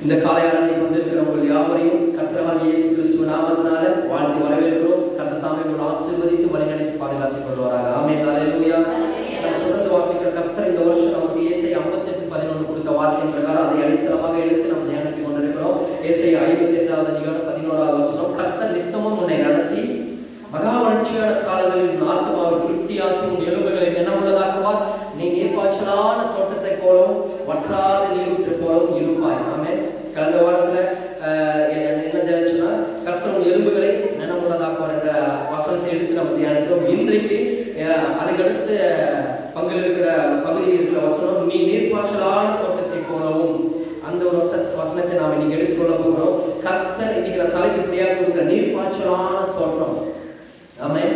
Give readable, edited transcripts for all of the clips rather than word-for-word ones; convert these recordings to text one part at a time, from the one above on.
இந்த காலையாளனை கொண்டிருக்கிற உங்கள் யாவரையும் கர்த்தராகிய இயேசு கிறிஸ்துவ நாமத்தினால வாழ்த்து வரவேற்கிறோம். கர்த்தர் தாமே உங்களை ஆசீர்வதித்து வழிநடத்தி பாதுகாத்துக் கொள்வாராக. ஆமென். அல்லேலூயா. தொடர்ந்து வாசிக்கிற கர்த்தர் இந்த வருஷம் நமக்கு ஏசாயா 58:11 கொடுத்த வார்த்தையின் பிரகாரம் அதை அடித்தளமாக எடுத்து நாம் தியானித்துக் கொண்டிருக்கிறோம். ஏசாயா 58வது அதிகாரம் 11வது வசனம். கர்த்தர் நித்தமும் உன்னை நடத்தி மகா வறட்சியான காலங்களில் உன் ஆத்துமாவை திருப்தியாக்கி உன் எலும்புகளை நினமுள்ளதாக்குவார். நீ நீர்ப்பாய்ச்சலான தோட்டத்தை போலவும் வற்றாத நீரூற்று போலவும் இருப்பாய். ஆமென். கடந்த வாரத்துல என்ன தெரிஞ்சுன்னா கர்த்தர் உன் எலும்புகளை நினமுள்ளதாக்குவார் என்ற வசனத்தை எடுத்து நம்ம தியானித்தோம். இன்றைக்கு அதுக்கடுத்து பகுதியில் இருக்கிற வசனம் நீ நீர்ப்பாய்ச்சலான தோட்டத்தை போலவும், அந்த ஒரு வசனத்தை நாம் இன்னைக்கு எடுத்துக்கொள்ள போகிறோம். கர்த்தர் இன்னைக்கு தலைக்கு இப்படியாக கொடுக்கிற நீர்ப்பாய்ச்சலான தோட்டம். ஆமென்.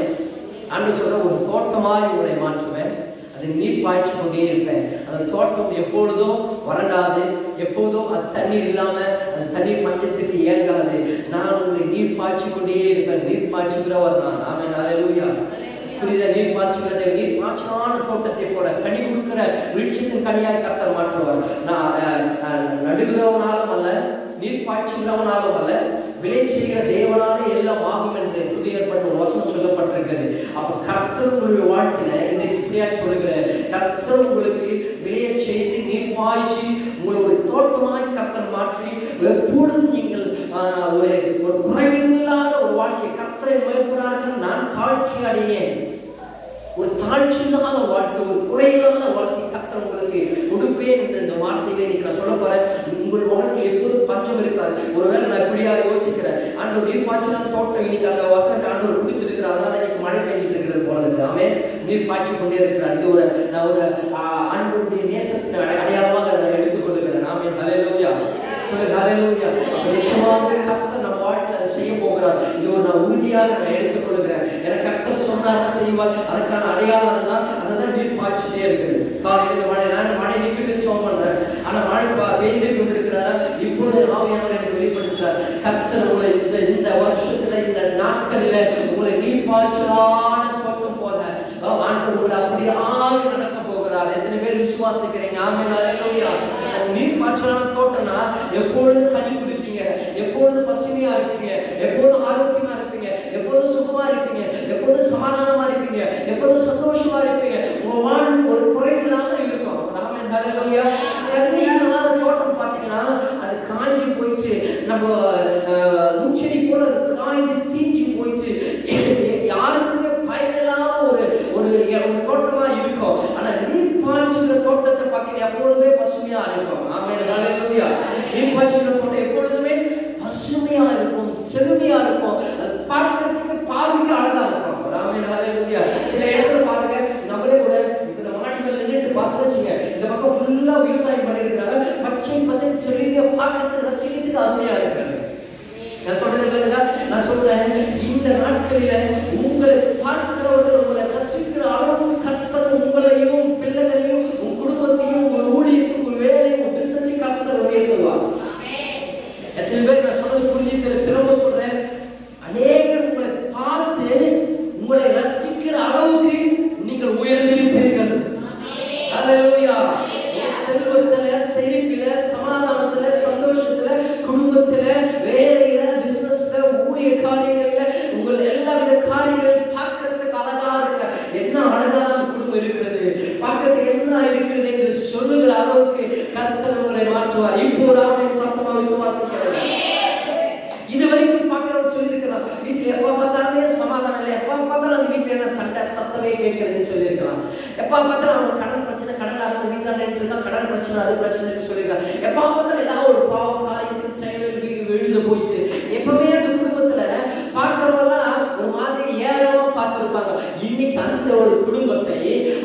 ஆண்டவர் சொல்ற ஒரு தோட்டமாய் உங்களை மாற்றுவேன், அது நீர் பாய்ச்சி கொண்டே இருப்பேன். அந்த தோட்டம் எப்பொழுதும் வறண்டாது, எப்போதும் அது தண்ணீர் இல்லாம அந்த தண்ணீர் மஞ்சத்துக்கு ஏங்காது. நான் உங்களை நீர் பாய்ச்சி கொண்டே இருப்பேன். நீர் பாய்ச்சுகிறவர் நான். ஆமென். அல்லேலூயா. புரியுதா? நீர் பாய்ச்சுகிறதை நீர் பாய்ச்சலான தோட்டத்தை போல கனி கொடுக்கிற விருட்சத்தின் கனியாய் கர்த்தர் மாற்றுவார். நான் நடுகிறவனாலும் அல்ல, நீர் பாய்ச்சுகிறவனாலும் அல்ல, விளை செய்கிற தேவனால எல்லாம் ஆகும் என்று புதிய ஏற்பாட்டு ஒரு வசனம் சொல்லப்பட்டிருக்கிறது. அப்ப கர்த்தர் உங்களுடைய வாழ்க்கையில இன்றைக்கு இப்படியா சொல்லுகிற கர்த்தர் உங்களுக்கு விளைய செய்து நீர் பாய்ச்சி உங்களுடைய தோட்டமாய் கர்த்தர் மாற்றி எப்பொழுதும் நீங்கள் ஒரு குறைவில்லாத ஒரு வாழ்க்கை கர்த்தரை மேற்கொள்ளார்கள். நான் தாழ்ச்சி அடையேன். ஒரு தாழ்ச்சி இல்லாத வாழ்க்கை, ஒரு குறையில்லாத வாழ்க்கை கர்த்தர் உங்களுக்கு கொடுப்பேன் என்ற இந்த வார்த்தையில இன்னைக்கு நான் சொல்ல போறேன். உங்கள் வாழ்க்கை எப்போதும் பஞ்சம் இருக்காது. ஒருவேளை நான் இப்படியா யோசிக்கிறேன், ஆண்டவர் நீர் பாய்ச்சலான தோட்டம் இன்னைக்கு அந்த வசனத்தை ஆண்டவர் கொடுத்திருக்கிறார், அதனால இன்னைக்கு மழை பெய்ஞ்சிட்டு இருக்கிறது போல இருக்கு. ஆமென். நீர் பாய்ச்சி கொண்டே இருக்கிறார். இது ஒரு ஆண்டவருடைய நேசத்தின் அடையாளமாக நான் எடுத்துக்கொள்கிறேன். ஆமென். அல்லேலூயா. சொல்லுங்க அல்லேலூயா. நிச்சயமாக கர்த்தர் நம்ம வாழ்க்கையில அதை செய்ய போகிறார். இது நான் உறுதியாக நான் எடுத்துக்கொள்கிறேன். எனக்கு கர்த்தர் சொன்னார் செய்வார். அதுக்கான அடையாளம் தான் அதான் நீர் பாய்ச்சிட்டே இருக்குது. காலையில் மழை நிற்கிட்டு சோம் பண்றேன், ஆனா மழை பெய்து கொண்டிருக்கிறாரா? இப்பொழுது ஆவியானவர் எனக்கு வெளிப்படுத்துகிறார். கர்த்தர் உங்களை இந்த வருஷத்துல இந்த நாட்கள்ல உங்களை நீர் பாய்ச்சலான தோட்டம் போல ஆண்டவர் உங்களை அப்படியே நடக்க போகிறார். எத்தனை பேர் விசுவாசிக்கிறீங்க? ஆமென். அல்லேலூயா. நீர் பாய்ச்சலான தோட்டம்னா எப்பொழுதும் கனி குடிப்பீங்க, எப்பொழுதும் பசுமையா இருப்பீங்க, எப்பொழுதும் ஆரோக்கியமா இருப்பீங்க, எப்பொழுதும் சுகமா இருப்பீங்க, எப்பொழுதும் சமாதானமா இருப்பீங்க, எப்பொழுதும் சந்தோஷமா இருப்பீங்க. உங்க வாழ்வு ஒரு குறைவில்லாம இருக்கும். ஆமென். அல்லேலூயா. கண்ணீரான தோட்டம் பார்த்தீங்கன்னா அது காஞ்சி போயிட்டு நம்ம முச்செடி போல காய்ந்து தீஞ்சி போயிட்டு யாருக்குமே பயனில்லாம ஒரு தோட்டமா இருக்கும். ஆனா நீர் பாய்ச்சுகிற தோட்டத்தை பார்த்தீங்கன்னா எப்பொழுதுமே பசுமையா இருக்கும். ஆமென். அல்லேலூயா. நீர் பாய்ச்சுகிற தோட்டம் எப்பொழுதுமே பசுமையா இருக்கும், செழுமையா இருக்கும். அது பார்க்கறதுக்கு பார்வைக்கு அழகா இருக்கும். ஆமென். அல்லேலூயா. சில இடத்துல பாருங்க, நம்மளே கூட இந்த மாடி மேல நின்றுட்டு பார்த்து வச்சுங்க, இந்த பக்கம் ஃபுல்லா விவசாயம் பண்ணிருக்கிறாங்க, பச்சை பசங்க செழியா பார்க்கறதுக்கு ரசிக்கிறதுக்கு அருமையா இருக்கிறது. நான் சொல்றேன் இந்த நாட்களில உங்களை பார்க்கிறவர்கள் உங்களை ரசிக்கிற அளவு கர்த்தர் உங்களையும் பிள்ளைகளையும் உங்க குடும்பத்தையும் உங்க ஊழியத்தையும் உங்க வேலையும் உங்க பிசினஸ் கர்த்தர் உயர்த்துவார். எத்தனை பேர் நான் சொன்னது புரிஞ்சுக்கிற? திரும்ப சொல்றேன், அநேகர் உங்களை பார்த்து உங்களை ரசிக்கிற அளவுக்கு நீங்கள் உயர்ந்திருப்பீர்கள். அல்லேலூயா. செல்வத்துல, செழிப்பில, சமாதானத்துல, சந்தோஷத்துல, குடும்பத்துல, வேலையில, பிசினஸ்ல, ஊழிய காரியங்கள்ல, உங்கள் எல்லா வித காரியங்களையும் பார்க்கறதுக்கு அழகா இருக்க. என்ன அழகான குடும்பம் இருக்கிறது, பார்க்கறதுக்கு என்ன இருக்கிறது என்று சொல்லுகிற அளவுக்கு கர்த்தர் உங்களை மாற்றுவார். இப்போ ராமன் சத்தமா விசுவாசிக்கிறேன். இது வரைக்கும் பார்க்கிறவங்க சொல்லியிருக்கலாம், வீட்டுல எப்ப பார்த்தாலுமே சமாதானம் இல்லை, எப்ப பார்த்தாலும் அந்த வீட்டுல என்ன சண்டை சத்தமே கேட்கிறதுன்னு சொல்லியிருக்கலாம். எப்ப பார்த்தாலும் அவங்க கடன் பிரச்சனை, கடன் ஆகுது, வீட்டுல இருக்கா கடன் பிரச்சனை, அது பிரச்சனைன்னு சொல்லியிருக்காங்க. எப்ப பார்த்தாலும் ஏதாவது ஒரு பாவம் காரியத்தின் செயல் வெளியில போயிட்டு எப்பவுமே அந்த குடும்பத்துல பார்க்கிறவங்கலாம் ஒரு மாதிரி ஏகமா பார்த்திருப்பாங்க. இன்னைக்கு அந்த ஒரு குடும்பத்தை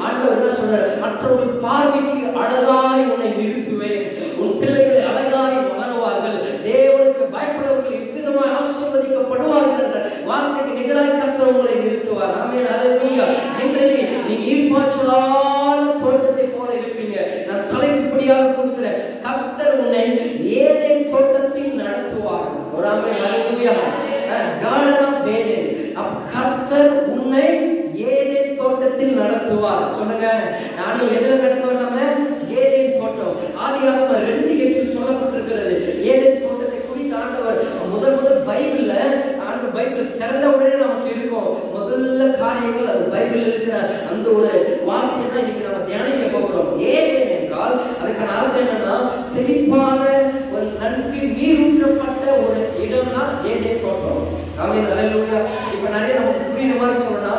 ஆண்டவர் என்ன சொல்றாரு? மற்றவர்கள் பார்வைக்கு அழகாய் உன்னை நிறுத்துவேன், உன் பிள்ளைகளை அழகாய் வளருவார்கள், தேவனுக்கு பயப்படுவர்கள் எவ்விதமாய் ஆசீர்வதிக்கப்படுவார்கள் என்ற வார்த்தைக்கு நிகழாய் கர்த்தர் உங்களை நிறுத்துவார். ஆமென். அல்லேலூயா. இன்றைக்கு நீ நீர் பாய்ச்சலான தோட்டத்தை போல இருப்பீங்க. நான் தலைப்புப்படியாக கொடுக்கிறேன், கர்த்தர் உன்னை ஏதேன் தோட்டத்தில் நடத்துவார். ஒரு amen. Hallelujah. Garden of Eden. கர்த்தர் உன்னை ஏதேன் தோட்டத்தில் நடத்துவார். சொல்லுங்க, நானும் எதுல நடத்துவார்? நம்ம ஏதேன் தோட்டம். ஆதியாகமம் 2:8 சொல்லப்பட்டிருக்கிறது. காரியங்கள் அது பைபிளில் இருக்கிற அந்த ஒரு வார்த்தையை தான் இன்னைக்கு நம்ம தியானிக்க போகிறோம். ஏதேன் என்றால் அதுக்கான அர்த்தம் என்னன்னா செழிப்பான ஒரு நன்கு நீரூற்றப்பட்ட ஒரு இடம் தான் ஏதேன் தோட்டம். ஆமென் அல்லேலூயா. இப்ப நிறைய நமக்கு புரியுற மாதிரி சொல்லணும்னா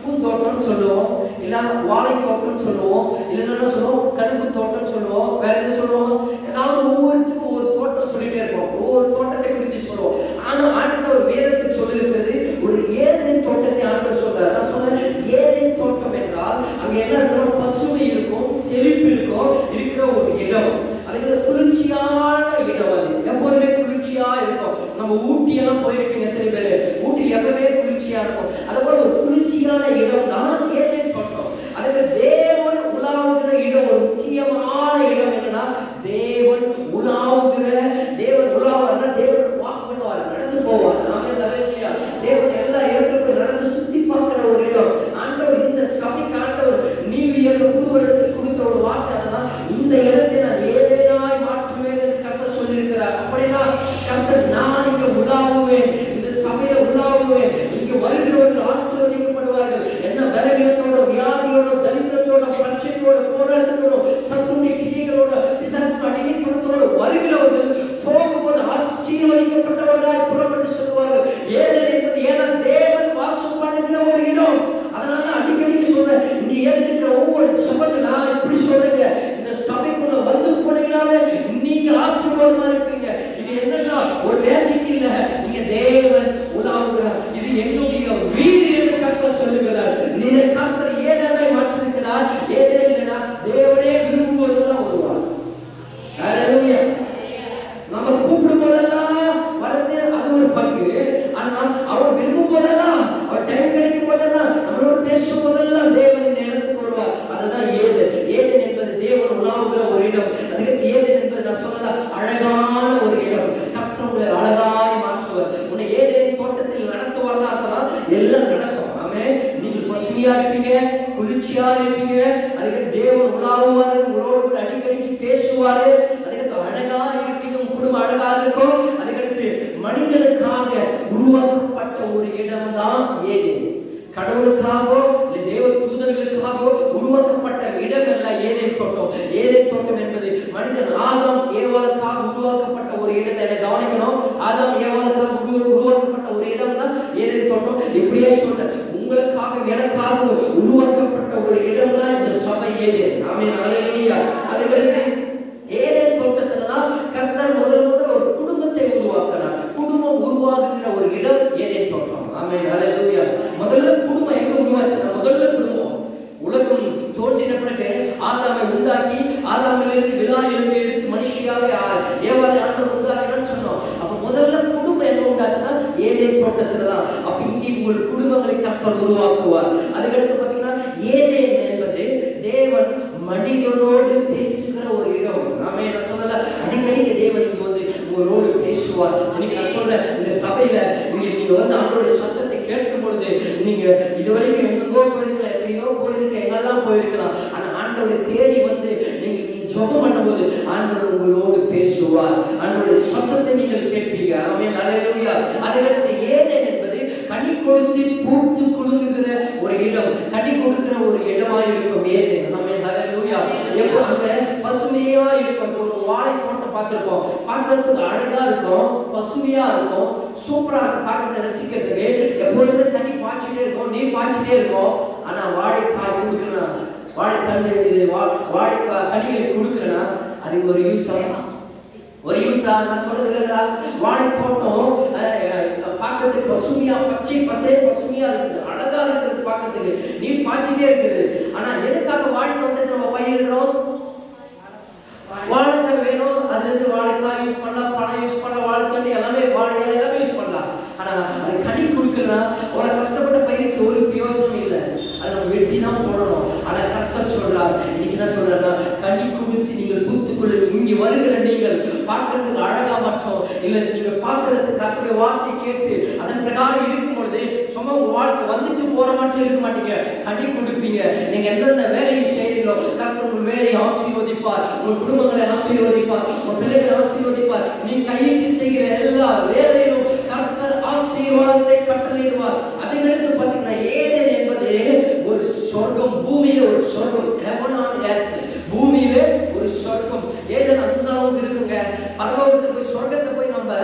பூந்தோட்டம்னு சொல்லுவோம், இல்ல வாழை தோட்டம்னு சொல்லுவோம், இல்லைன்னா சொல்லுவோம் கரும்பு தோட்டம்னு சொல்லுவோம், வேற என்ன சொல்லுவோம், நாம ஒவ்வொருத்துக்கும் ஒவ்வொரு தோட்டம் சொல்லிட்டே இருப்போம், ஒவ்வொரு தோட்டத்தை குறித்து சொல்லுவோம். ஆனா ஆண்டவர் வேதத்தில் சொல்லியிருக்கிறது ஒரு ஏதேன் தோட்டத்தை ஆண்டவர் சொல்றார். நான் சொன்னேன் ஏதேன் தோட்டம் என்றால் அங்க என்ன இருக்கும், பசுமை இருக்கும், செழிப்பு இருக்கும், இருக்கிற ஒரு இடம். அதுக்கு குளிர்ச்சியான இடம். அது எப்போதுமே குளிர்ச்சியா இருக்கும். நம்ம ஊட்டி எல்லாம் போயிருப்பீங்க எத்தனை பேரு, ஊட்டி எப்பவுமே குளிர்ச்சியா இருக்கும். அதுபோல ஒரு குளிர்ச்சியான இடம் தான் ஏதேன் தோட்டம். அதுக்கு தேவன் உலாவுகிற இடம், ஒரு முக்கியமான இடம் என்னன்னா தேவன் உலாவுகிற, தேவன் உலாவார்னா தேவன் வாக் பண்ணுவார், நடந்து போவார். நாமே தலையிலையா தேவன் எல்லா இடத்துக்கும் நடந்து சுத்தி பார்க்கிற ஒரு இடம். ஆண்டவர் இந்த சபைக்கு ஆண்டவர் நீவியல் புது வருடத்துக்கு கொடுத்த ஒரு வார்த்தை தான், இந்த இடத்தை நான் ஏதேனாய் மாற்றுவேன் என்று கர்த்தர் சொல்லியிருக்கிறார். அப்படின்னா கர்த்தர் நான் இங்க உலாவுவேன், இந்த சபையில உலாவுவேன், இங்க வருகிறவர்கள் ஆசீர்வதிக்கப்படுவார்கள். என்ன பலவீனத்தோட, வியாதியோட, தரித்திரத்தோட, பிரச்சனையோட, போராட்டத்தோட, சத்துருடைய கிரியைகளோட, பிசாசின் அடிமைத்தனத்தோட வருகிறவர்கள் போகும்போது ஆசீர்வதிக்கப்பட்டவர்களாய் புறப்பட்டு சொல்வார்கள். ஏதேன் என்பது ஏன்னா தேவன் வாசம் பண்ணுகிற ஒரு இடம். அதனால அடிக்கடி சொல்றேன், இங்க ஏற்கிற ஒவ்வொரு சபையும் நான் இப்படி சொல்றேங்க, இந்த சபைக்குள்ள வந்து போனீங்கன்னாவே நீங்க ஆசீர்வாதமா இருப்பீங்க. இது என்னன்னா ஒரு மேஜிக் இல்ல, நீங்க தேவன் உலாவுகிறார். இது என்னுடைய வீடு என்று கர்த்தர் சொல்லுகிறார். நீங்க கர்த்தர் ஏதேனை மாற்றிருக்கிறார். ஏதேன் இல்லைன்னா தேவனே விரும்பும் போதெல்லாம் வருவார். ஹல்லேலூயா. நம்ம கூப்பிடும் போதெல்லாம் வரது அது ஒரு பங்கு. ஆனா அவர் விரும்பும் போதெல்லாம், அவர் டைம் கிடைக்கும் போதெல்லாம், நம்மளோட பேசும் போதெல்லாம் தேவன் இந்த இடத்துக்கு வருவார். அதுதான் ஏதேன். ஏதேன் என்பது தேவன் உலாவுகிற ஒரு இடம். அதுக்கு ஏதேன் என்பது நான் சொல்லலாம் அழகான ஒரு இடம். கர்த்தர் உங்களை அழகாய் மாற்றுவார். உன்னை ஏதேன் தோட்டத்தில் நடத்துவார்னா அர்த்தம் எல்லாம் நடக்கும். ஆமென். நீங்க பசுமையா இருப்பீங்க, குளிர்ச்சியா இருப்பீங்க. அதுக்கு தேவன் உலாவுவாரு, உங்களோடு அடிக்கடி பேசுவாரு. அதுக்கு அழகா இருப்பீங்க, உங்க குடும்பம் அழகா இருக்கும். அதுக்கடுத்து மனிதனுக்காக உருவாக்கப்பட்ட ஒரு இடம் தான் ஏதேன். கடவுளுக்காகவோ இல்லை தேவ தூதர்களுக்காகவோ உருவாக்கப்பட்ட இடம் எல்லாம் ஏதேன் தோட்டம். ஏதேன் தோட்டம் என்பது மனிதன் ஆதாம் ஏவாளுக்காக உருவாக்கப்பட்ட ஒரு இடத்தை என்ன கவனிக்கணும். ஆதாம் ஏவாளுக்காக உருவாக்கப்பட்ட ஒரு இடம் தான் ஏதேன் தோட்டம். இப்படியே சொல்றேன், உங்களுக்காக எனக்காக உருவாக்கப்பட்ட ஒரு இடம் தான் இந்த சபை ஏதேன். ஆமென் அல்லேலூயா. அதுக்கு ஏதேன் தோட்டத்துலதான் கர்த்தர் முதல் ஒரு குடும்பத்தை உருவாக்கினார். குடும்பம் உருவாக்குகிற ஒரு இடம் ஏதேன் தோட்டம். ஆமென் அல்லேலூயா. முதல்ல குடும்பம் எங்க உருவாச்சுன்னா, முதல்ல குடும்பம் உலகம் தோன்றின பிறகு ஆதாமை உண்டாக்கி, ஆதாமிலிருந்து விழா எழுந்து எடுத்து மனுஷியாக ஏவாளை ஆண்டவர் உண்டாக்கினான்னு சொன்னோம். அப்ப முதல்ல குடும்பம் எங்க உண்டாச்சுன்னா ஏதேன் தோட்டத்துலதான். அப்ப இங்கே உங்கள் குடும்பங்களை கர்த்தர் உருவாக்குவார். அதுக்கடுத்து பாத்தீங்கன்னா ஏதேன் என்பது தேவன் மனிதனோடு பேசுகிற ஒரு இடம். நாம என்ன சொல்லல, அடிக்கடி தேவன் இங்க வந்து உங்களோடு பேசுவார். இன்னைக்கு நான் சொல்றேன், இந்த சபையில நீங்க வந்து அவருடைய சத்தத்தை கேட்கும் பொழுது நீங்க இதுவரைக்கும் எங்கெங்கோ போயிருக்கலாம், எத்தனையோ போயிருக்க, எங்கெல்லாம் போயிருக்கலாம். ஆனா ஆண்டவரை தேடி வந்து நீங்க ஜெபம் பண்ணும்போது ஆண்டவர் உங்களோடு பேசுவார். ஆண்டவருடைய சத்தத்தை நீங்கள் கேட்பீங்க. ஆமென் அல்லேலூயா. அதுக்கடுத்து ஏதேன் என்பது கனி கொடுத்து பூத்து குலுங்குகிற ஒரு இடம், கனி கொடுக்கிற ஒரு இடமாய் இருக்கும் ஏதேன். ஆமென் அல்லேலூயா. எப்போ அங்க பசுமையா இருக்கும். ஒரு வாழை தோட்டம் பார்த்திருப்போம், பார்க்கறதுக்கு அழகா இருக்கும், பசுமையா இருக்கும், சூப்பரா இருக்கும், பார்க்கறத ரசிக்கிறதுக்கு. எப்பொழுதுமே தண்ணி பாய்ச்சிட்டே இருக்கும், நீர் பாய்ச்சிட்டே இருக்கும். ஆனா வாழைக்காய் கொடுக்குறா, வாழைத்தண்டு வாழைக்காய் கனிகளை கொடுக்குறேன்னா அதுக்கு ஒரு யூஸா நான் சொல்றது இல்லையா. வாழை தோட்டம் பார்க்கறதுக்கு பசுமையா, பச்சை பசுமையா இருக்குது, அழகா இருக்கிறது பார்க்கறதுக்கு, நீர் பாய்ச்சிட்டே இருக்குது. ஆனா எதுக்காக வாழை தோட்டத்தை நம்ம பயிரிடுறோம்? வாழைக்காய் வேணும், அதுல இருந்து வாழைக்காய் யூஸ் பண்ணலாம், பழம் யூஸ் பண்ணலாம், வாழைத்தண்டு எல்லாமே எல்லாமே யூஸ் பண்ணலாம். ஆனா அது கனி கொடுக்கலாம், ஒரு கஷ்டப்பட்ட பயிருக்கு ஒரு பிரயோஜனம் இல்லை, அதை நம்ம வெட்டி தான் போடணும். ஆனா கர்த்தர் சொல்றார், இன்னைக்கு என்ன சொல்றாருன்னா, கனி கொடுத்து நீங்கள் பூத்துக்கொள்ளுங்க. இங்க வருகிற நீங்கள் பார்க்கறதுக்கு அழகா மற்றும் இல்ல, நீங்க பார்க்கறதுக்கு கர்த்தருடைய வார்த்தை கேட்டு அதன் பிரகாரம் இருக்கும் பொழுது சும்மா உங்க வாழ்க்கை வந்துட்டு போற மட்டும் இருக்க மாட்டீங்க, கனி கொடுப்பீங்க. நீங்க எந்தெந்த வேலையை செய்றீங்களோ கர்த்தர் உங்கள் வேலையை ஆசீர்வதிப்பார், உங்கள் குடும்பங்களை ஆசீர்வதிப்பார், உங்கள் பிள்ளைகளை ஆசீர்வதிப்பார். நீ கையிட்டு செய்கிற எல்லா வேலையிலும் கர்த்தர் ஆசீர்வாதத்தை கட்டளையிடுவார். அதே நேரத்தில் பார்த்தீங்கன்னா ஏதேன் என்பது சொர்க்கம், heaven on earth, பூமியில ஒரு சொர்க்கம். ஏதேன் அந்த அளவுக்கு இருக்குங்க. பரலோகத்துக்கு போய் சொர்க்கத்தை போய் நம்ம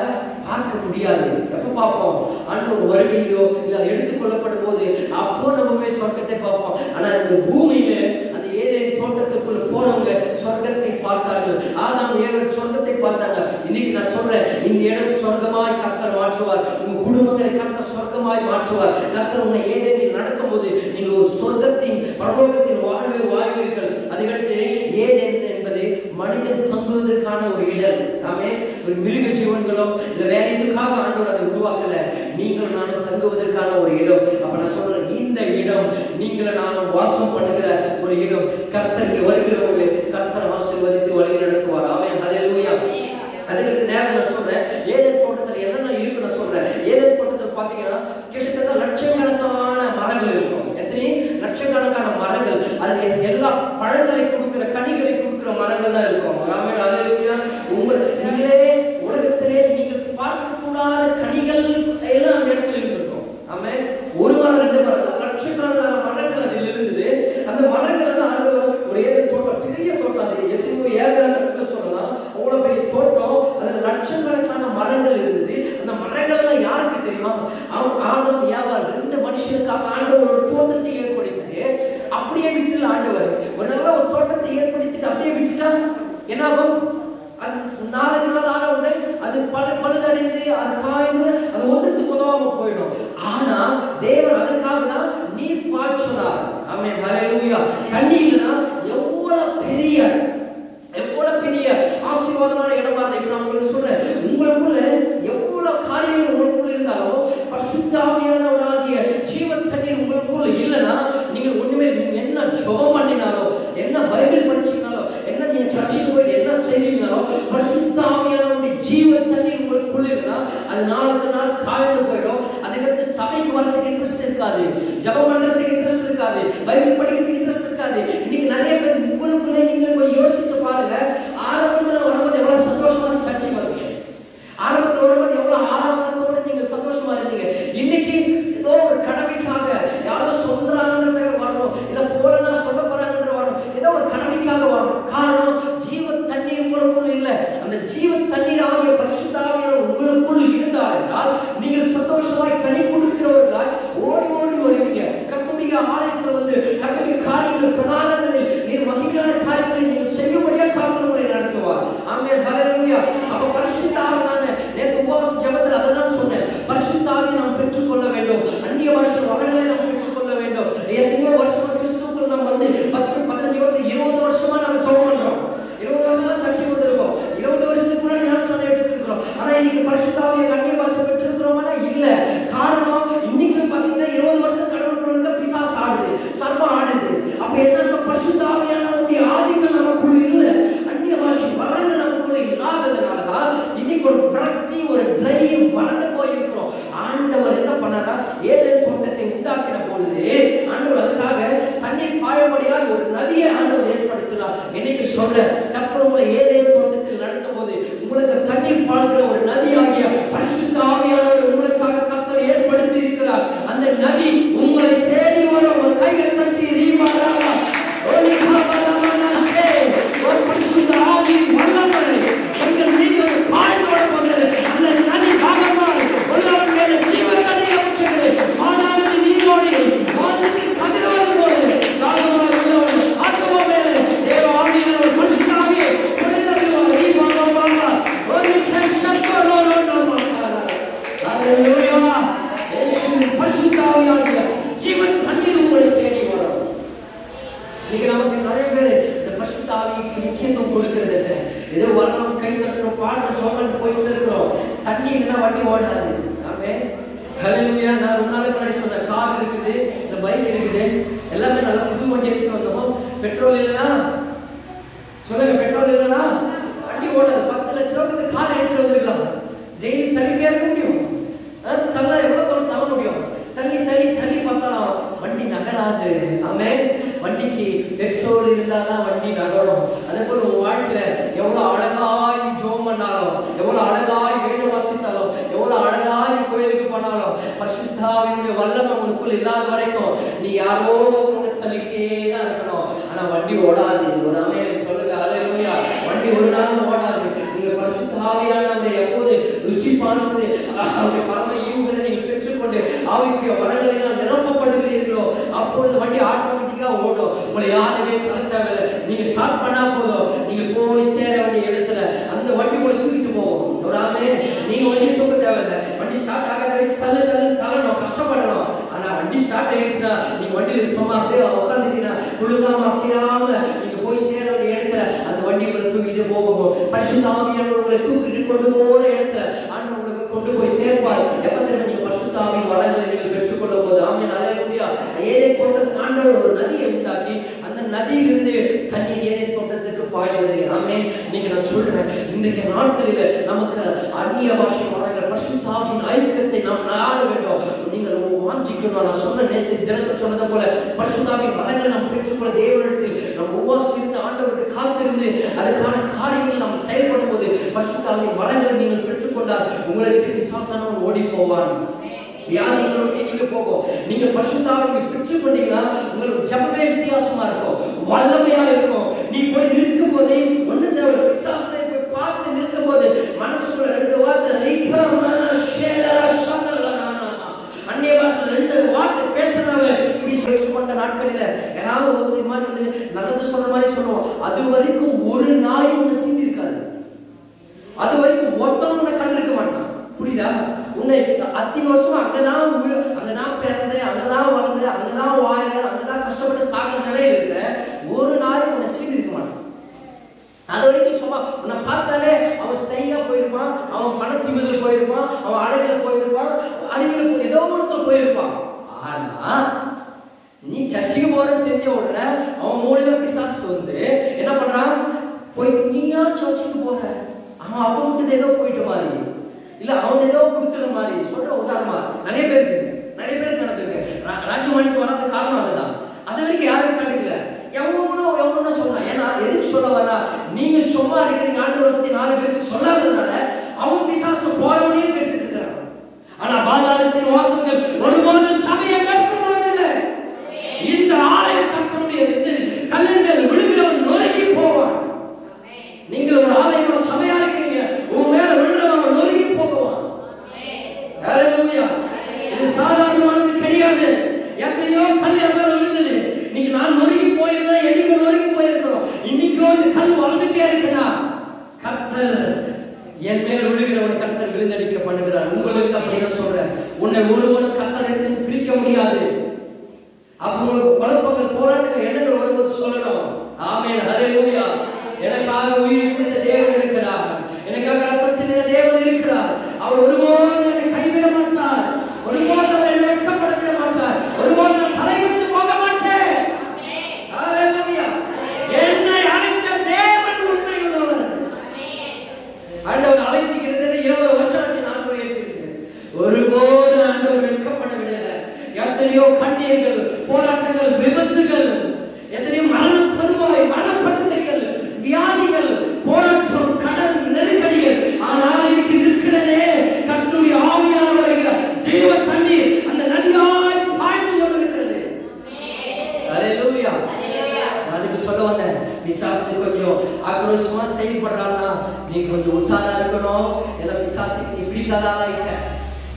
பார்க்க முடியாது. எப்ப பார்ப்போம்? ஆண்டவர் வருகையோ இல்ல எடுத்துக் கொள்ளப்படும் போது அப்போ நம்ம போய் சொர்க்கத்தை பார்ப்போம். ஆனா இந்த பூமியில அந்த ஏதேன் தோட்டத்துக்குள்ள போறவங்க சொர்க்கத்தை பார்த்தார்கள். ஆதாம் ஏவாள் சொர்க்கத்தை பார்த்தாங்க. இன்னைக்கு நான் சொல்றேன், இந்த இடம் சொர்க்கமாய் கர்த்தர் மாற்றுவார். உங்க குடும்பங்களை கர்த்தர் சொர்க்கமாய் மாற்றுவார். கர்த்தர் உன்னை ஏதேனில் நடக்கும் போது நீங்கள் ஒரு சொர்க்கத்தின் பரலோகத்தின் வாழ்வை வாழ்வீர்கள். அதுக்கடுத்து ஏதேன் என்பது மனிதன் தங்குவதற்கான ஒரு இடம். ஆமே, ஒரு மிருக ஜீவன்களோ இல்ல வேற எதுக்காக ஆண்டவர் அதை உருவாக்கல, நீங்கள் நானும் தங்குவதற்கான ஒரு இடம். அப்ப நான் சொல்றேன், இந்த இடம் நீங்கள் நானும் வாசம் பண்ணுகிற ஒரு இடம். கர்த்தர் இங்க வருகிறவர்களை கர்த்தர் ஆசீர்வதித்து வழி நடத்துவார். ஆமென், ஹல்லேலூயா. அதுக்கு நேரம் நான் சொல்றேன், ஏதேன் தோட்டத்துல என்னென்ன இருக்கு நான் சொல்றேன். ஏதேன் தோட்டத்துல பாத்தீங்கன்னா கிட்டத்தட்ட லட்சக்கணக்கான மரங்கள் இருக்கும். எத்தனை லட்சக்கணக்கான மரங்கள், அதுல எல்லா பழங்களை கொடுக்கிற கனிகளை கொடுக்கிற மரங்கள் தான் இருக்கும். ஆமென், ஹல்லேலூயா. நீங்களே உலகத்திலே நீங்கள் பார்க்கக்கூடாத கனிகள் எல்லாம் அந்த இடத்துல இருந்திருக்கும். ஆமென். ஒரு மரம் ரெண்டு மரம் லட்சக்கணக்கான மரங்கள் அதில் இருந்தது. அந்த மரங்கள் எல்லாம் ஆண்டவர் ஒரு ஏதேன் தோட்டம், பெரிய தோட்டம், அது எத்தனையோ ஏக்கர் சொல்லலாம், அவ்வளவு பெரிய தோட்டம். அதுல லட்சக்கணக்கான மரங்கள் இருந்தது. அந்த மரங்கள் எல்லாம் யாருக்கு தெரியுமா? ஆதாம் ஏவாள் ரெண்டு மனுஷனுக்காக ஆண்டவர் ஒரு தோட்டத்தை ஏற்படுத்திட்டு அப்படியே விட்டுல ஆண்டவர் ஒரு நல்ல ஒரு தோட்டத்தை ஏற்படுத்திட்டு அப்படியே விட்டுட்டா என்ன ஆகும்? அது நாளுக்கு நாள் ஆன உடனே அது பழுதடைந்து அது காய்ந்து அது ஒன்றுக்கு உதவாம போயிடும். ஆனா தேவன் அதுக்காக தான் நீர் பாய்ச்சினார். ஆமென், ஹல்லேலூயா. தண்ணி இல்லைன்னா எவ்வளவு பெரிய ஆசீர்வாதமான இடமா இருக்கு. நான் உங்களுக்கு சொல்றேன், உங்களுக்குள்ள எவ்வளவு காரியங்கள் உங்களுக்குள்ள இருந்தாலும் பரிசுத்த ஆவியானவராகிய ஜீவ தண்ணீர் உங்களுக்குள்ள இல்லைன்னா நீங்கள் ஒண்ணுமே என்ன ஜெபம் பண்ணினாலும் என்ன பைபிள் படிச்சீங்கனாலும் என்ன நீங்க சர்ச்சுக்கு போய் என்ன செய்வீங்கனாலும் பரிசுத்த ஆவியானவருடைய ஜீவ தண்ணீர் உங்களுக்குள்ள இல்லைன்னா அது நாளுக்கு நாள் காய்ந்து போயிடும். அதுக்கடுத்து சபைக்கு வரதுக்கு இன்ட்ரெஸ்ட் இருக்காது, ஜெபம் பண்றதுக்கு இன்ட்ரெஸ்ட் இருக்காது, பைபிள் படிக்கிறதுக்கு இன்ட்ரெஸ்ட் இருக்காது. இன்னைக்கு நிறைய பேர் உங்களுக்குள்ளே நீங்க கொஞ்சம் யோசித்து பாருங்க. ஆரம்பத்துல வரும்போது எவ்வளவு சந்தோஷமா சர்ச்சைக்கு வருவீங்க, ஆரம்பத்துல வரும்போது எவ்வளவு ஆரம்பத்தோட நீங்க சந்தோஷமா இருந்தீங்க. இன்னைக்கு ஏதோ ஒரு கடமைக்காக யாரோ சொல்றாங்கன்ற வரணும், இல்ல போறேன்னா சொல்ல போறாங்கன்ற வரணும், ஏதோ ஒரு கடமைக்காக வரணும். காரணம், ஜீவ தண்ணீர் உங்களுக்குள்ள இல்ல. அந்த ஜீவ தண்ணீர் ஆகிய பரிசுத்த ஆவியானவர் உங்களுக்குள் இருந்தார் என்றால் நீங்கள் சந்தோஷமாய் கனி கொடுக்கிறவர்களாய் ஓடி ஓடி வருவீங்க. கர்த்தருடைய ஆலயத்தில் வந்து கர்த்தருடைய காரியங்கள் பிரதானங்களில் நீர் மகிமையான காரியங்களை நீங்கள் செய்யும்படியாக கர்த்தர் உங்களை நடத்துவார். ஆமென், ஹல்லேலூயா. அப்ப பரிசுத்த ஆவியானவர் நேற்று உபவாச ஜெபத்தில் அதான் சொன்னேன், பரிசுத்த ஆவியை நாம் பெற்றுக்கொள்ள வேண்டும், அந்நிய பாஷை வரங்களை நாம் பெற்றுக்கொள்ள வேண்டும். எத்தனையோ வருஷமா கிறிஸ்துவுக்குள் நாம் வந்து 10, 15 வருஷம் 20 வருஷமா நம்ம ஜெபம் பண்றோம், 20 வருஷமா சர்ச்சைக்கு வந்திருக்கோம், 20 வருஷத்துக்கு முன்னாடி ஞானஸ்நானம் எடுத்துக்கிறோம். ஆனா இன்னைக்கு பரிசுத்த ஆவியை அந்நிய பாஷை பெற்றிருக்கிறோம்னா இல்ல. காரணம், இன்னைக்கு பாத்தீங்கன்னா 20 வருஷம் கடவுளுக்குள்ள பிசாசு ஆடுது, சர்வம் ஆடுது. அப்ப என்ன, பரிசுத்த ஆவியானவருடைய ஆதிக்கம் நமக்குள்ள இல்ல, அந்நிய பாஷை வரது நமக்குள்ள இல்லாததுனாலதான் இன்னைக்கு ஒரு விரக்தி, ஒரு டிரைவ் வளர்ந்து போயிருக்கிறோம். ஆண்டவர் என்ன பண்ணாரா, ஏதேன் தோட்டத்தை உண்டாக்கின பொழுது ஆண்டவர் அதுக்காக தண்ணீர் பாயும்படியாக ஒரு நதியை ஆண்டவர் ஏற்படுத்தினார். இன்னைக்கு சொல்றேன், கர்த்தர் உங்களை ஏதேன் தோட்டத்தில் நடத்தும் போது உங்களுக்கு தண்ணீர் பாய்கிற ஒரு நதியாகிய பரிசுத்த ஆவியானவர் உங்களுக்காக கர்த்தர் ஏற்படுத்தி இருக்கிறார். அந்த நதி உங்களை தேடி வரும். ஒரு கைகளை தட்டி ரீமாரா ஓலி பாபலாமனே ஒரு பரிசுத்த ஆவி வல்லமை எங்கள் மீது பாய்ந்து வருகிறது. அந்த நதி பாகமாய் உள்ளவர் மேலே ஜீவனை ஊற்றுகிறது. ஆனாலும் நீரோடி வானத்தில் கதிரவன் போல தாகமாய் உள்ளவர் ஆத்மா மேலே தேவ ஆவியானவர் பரிசுத்த ஆவியை கொடுத்தருவார். ரீமாரா ஒரு கேஷக்கரோனோனோ ஹல்லேலூயா. இயேசுவின் பரிசுத்த ஆவியாகிய ஜீவன் தண்ணீர் உங்களை தேடி வரும். இன்னைக்கு நமக்கு நிறைய பேர் இந்த பரிசுத்த ஆவிக்கு முக்கியத்துவம் கொடுக்கிறது இல்லை. ஏதோ வரணும், கை தட்டுறோம், பாடுறோம், சோமன் போயிட்டு இருக்கிறோம். தண்ணி இல்லைன்னா வண்டி ஓடாது. ஆமென், ஹல்லேலூயா. நான் ரொம்ப நாளைக்கு முன்னாடி சொன்னேன், கார் இருக்குது, இந்த பைக் இருக்குது, எல்லாமே நல்லா புது வண்டி எடுத்துட்டு வந்தோம். பெட்ரோல் இல்லைன்னா சொல்லுங்க, பெட்ரோல் இல்லைன்னா வண்டி ஓடாது. 10 லட்ச ரூபாய்க்கு கார் எடுத்துட்டு வந்துருக்கலாம். டெய்லி தள்ளிட்டே இருக்க முடியும், தள்ள எவ்வளவு தூரம் தள்ள முடியும்? தள்ளி தள்ளி தள்ளி பார்த்தாலும் வண்டி நகராது. ஆமென். வண்டிக்கு பெட்ரோல் இருந்தாதான் வண்டி நகரும். அதே போல உன் வாழ்க்கையில எவ்வளவு அழகாய் ஜெபம் பண்ணாலும், எவ்வளவு அழகாய் வேதம் வாசித்தாலும், எவ்வளவு அழகாய் கோயிலுக்கு போனாலும் பரிசுத்த ஆவியினுடைய வல்லமை உனக்குள் இல்லாத வரைக்கும் நீ யாரோ தள்ளிக்கிட்டே தான் இருக்கணும். ஆனா வண்டி ஓடாது. ஒரு ஆமென் சொல்லுங்க. ஹல்லேலூயா. வண்டி ஒரு நாள் ஓடாது. நீங்க பரிசுத்த ஆவியானவரை எப்போது ருசி பார்த்து அவருடைய பரம ஈவுகளை நீங்கள் பெற்றுக்கொண்டு ஆவிக்குரிய வரங்களினால் நிரப்பப்படுகிறீர்களோ அப்பொழுது வண்டி ஆட்டோமேட்டிக்கா ஓடும். உங்களை யாருமே தள்ள தேவையில்லை. நீங்க ஸ்டார்ட் பண்ணா போதும், நீங்க போய் சேர வேண்டிய இடத்துல அந்த வண்டி உங்களை தூக்கிட்டு போகும். ஒரு ஆமென். நீங்க வண்டி தூக்க தேவையில்லை. வண்டி ஸ்டார்ட் ஆகாத தள்ளணும், கஷ்டப்படணும். ஆனா வண்டி ஸ்டார்ட் ஆயிடுச்சுன்னா நீங்க வண்டியில சும்மா அப்படியே உட்காந்துட்டீங்கன்னா குழுங்காம அசையாம நீங்க போய் சேர வேண்டிய இடத்துல அந்த வண்டி உங்களை தூக்கிட்டு போகும். பரிசுத்த ஆவியானவர் உங்களை தூக்கிட்டு கொண்டு போற இடத்துல ஆண்டவர் உங்களை கொண்டு போய் சேர்ப்பார். எப்ப தெரியுமா? நீங்க பரிசுத்த ஆவியின் வரங்களை நீங்கள் பெற்றுக்கொள்ளும் போது. ஆமென். ஹல்லேலூயா. ஏதேன் தோட்டத்துக்கு ஆண்டவர் ஒரு நதியை உண்டாக்கி அந்த நதியிலிருந்து தண்ணீர் ஏதேன் தோட்டத்துக்கு பாய்கிறது. ஆமென். நீங்க நான் சொல்றேன், இன்றைக்கு நாட்களில் நமக்கு அந்நிய பாஷை வரங்கள் பரிசுத்த ஆவியின் ஐக்கியத்தை நாம் நாட வேண்டும். நீங்கள் வாஞ்சிக்கணும். நான் சொன்ன நேற்று தினத்தில் சொன்னது போல பரிசுத்த ஆவியின் வரங்களை நாம் பெற்றுக்கொள்ள தேவனிடத்தில் நாம் உபவாசித்து ஆண்டவருக்கு காத்திருந்து அதுக்கான காரியங்கள் நாம் செயல்படும் போது பரிசுத்த ஆவியின் வரங்களை நீங்கள் பெற்றுக்கொண்டால் உங்களை விட்டு பிசாசானவன் ஓடி போவான். வியாதிகளை விட்டு நீங்க போகும். நீங்க பரிசுத்த ஆவியை பெற்றுக்கொண்டீங்கன்னா உங்களுக்கு ஜெபமே வித்தியாசமா இருக்கும், வல்லமையா இருக்கும். நீ போய் நிற்கும் போதே ஒன்று தேவை, பிசாசை போய் பார்த்து நிற்கும் போது மனசுக்குள்ள ரெண்டு வார்த்தை அந்நிய பாஷையில ரெண்டு வார்த்தை பேசுறவங்க கொண்ட நாட்களில் யாராவது ஒரு மாதிரி வந்து நடந்து சொல்ற மாதிரி சொல்லுவோம். அது வரைக்கும் ஒரு நாய் ஒண்ணு சீண்டி இருக்காது. அது வரைக்கும் ஒருத்தவங்க கண்டிருக்க மாட்டான். புரியுதா? உன்னை அத்தனை வருஷம் அங்கதான் பிறந்தேன், அங்கதான் வளர்ந்தேன், அங்கதான் வாழ்றேன், அங்கதான் கஷ்டப்பட்டு சாகிற நிலையில இருக்கிற ஒரு நாய் உன்னை சீண்டி இருக்க மாட்டான். அது வரைக்கும் சும்மா உன்னை பார்த்தாலே அவன் ஸ்டைலா போயிருப்பான், அவன் பணத்திமிதில் போயிருப்பான், அவன் அழகுல போயிருப்பான், அறிவுல ஏதோ ஒருத்தர் போயிருப்பான். ஆனா நீ சர்ச்சைக்கு போறன்னு தெரிஞ்ச உடனே அவன் மூளையில பிசாசு வந்து என்ன பண்றான்? போயிட்டு நீயா சர்ச்சுக்கு போற, அவன் அப்ப மட்டும் ஏதோ போயிட்டு மாதிரி இல்ல அவன் ஏதோ கொடுத்துற மாதிரி சொல்ற உதாரணமா நிறைய பேருக்கு நடந்திருக்கு. ராஜமாணிக்கு வராத காரணம் அதுதான். அது வரைக்கும் யாரும் கண்டுக்கல. எவ்வளோ சொல்லலாம். ஏன்னா எதுக்கு சொல்ல வரா? நீங்க சும்மா இருக்கிறீங்க, ஆண்டவரை பத்தி 4 பேருக்கு சொல்லாததுனால அவன் பிசாசு போறவனையே எடுத்துட்டு இருக்கான். ஆனா பாதாளத்தின் வாசல்கள் ஒருபோதும் சபையை கற்றுக்கொள்வதில்லை. இந்த ஆலயம் கர்த்தருடையது. கல்லங்கள் விழுகிறவன் நொறுங்கி போவான். நீங்கள் ஒரு ஆலயம் சபையா இருக்கிறீங்க, உன் மேல விழுகிறவன் நொறுங்கி போவான். ஹல்லேலூயா. இது சாதாரணமானது கிடையாது. எத்தனையோ கல் மேல விழுந்தது. இன்னைக்கு நான் நொறுங்கி போயிருந்தேன், எதுக்கு நொறுங்கி போயிருக்கிறோம்? இன்னைக்கு வந்து கல் வளர்ந்துட்டே இருக்குன்னா கர்த்தர் என் மேல் விழுகிறவனை கர்த்தர் விழுந்தடிக்க பண்ணுகிறார். உங்களுக்கு அப்படின்னு சொல்றேன். உன்னை ஒருவனும் கர்த்தரிடத்தில் பிரிக்க முடியாது. அப்ப உங்களுக்கு குழப்பங்கள், போராட்டங்கள், எண்ணங்கள் வரும்போது சொல்லணும், ஆமென், ஹல்லேலூயா. எனக்காக உயிர் கொடுத்த தேவன் இருக்கிறார், எனக்காக ரத்தம் சிந்தின தேவன் இருக்கிறார். அவர் ஒருபோதும் என்னை கைவிட மாட்டார், ஒருபோதும் அவர் என்னை வெட்கப்பட விட மாட்டார், ஒருபோதும் நான் தலைவிரித்து போக மாட்டேன். ஹல்லேலூயா. என்னை அழைத்த தேவன் உண்மையுள்ளவர். ஆண்டவர் அழைச்சிக்கிறது 20 வருஷம் ஆச்சு. நான் முயற்சிக்கிறேன். ஒருபோதும் ஆண்டவர் வெட்கப்பட விடல. எத்தனையோ கண்ணீர்கள், போராட்டங்கள், விபத்துகள், எத்தனையோ மரணம் தருவாய், மரணப்படுத்தைகள், வியாதிகள், போராட்டம், கடன், நெருக்கடிகள். ஆனால் இதுக்கு நிற்கிறதே கர்த்தருடைய ஆவியானவர் வருகிற ஜீவ தண்ணீர் அந்த நதியாய் பாய்ந்து கொண்டிருக்கிறது. ஹல்லேலூயா. அதுக்கு சொல்ல வந்தேன், பிசாசு கொஞ்சம் ஆக்ரோஷமா செயல்படுறான்னா நீ கொஞ்சம் உற்சாகமா இருக்கணும். ஏன்னா பிசாசுக்கு நீ பிடிக்காத ஆளாயிட்ட.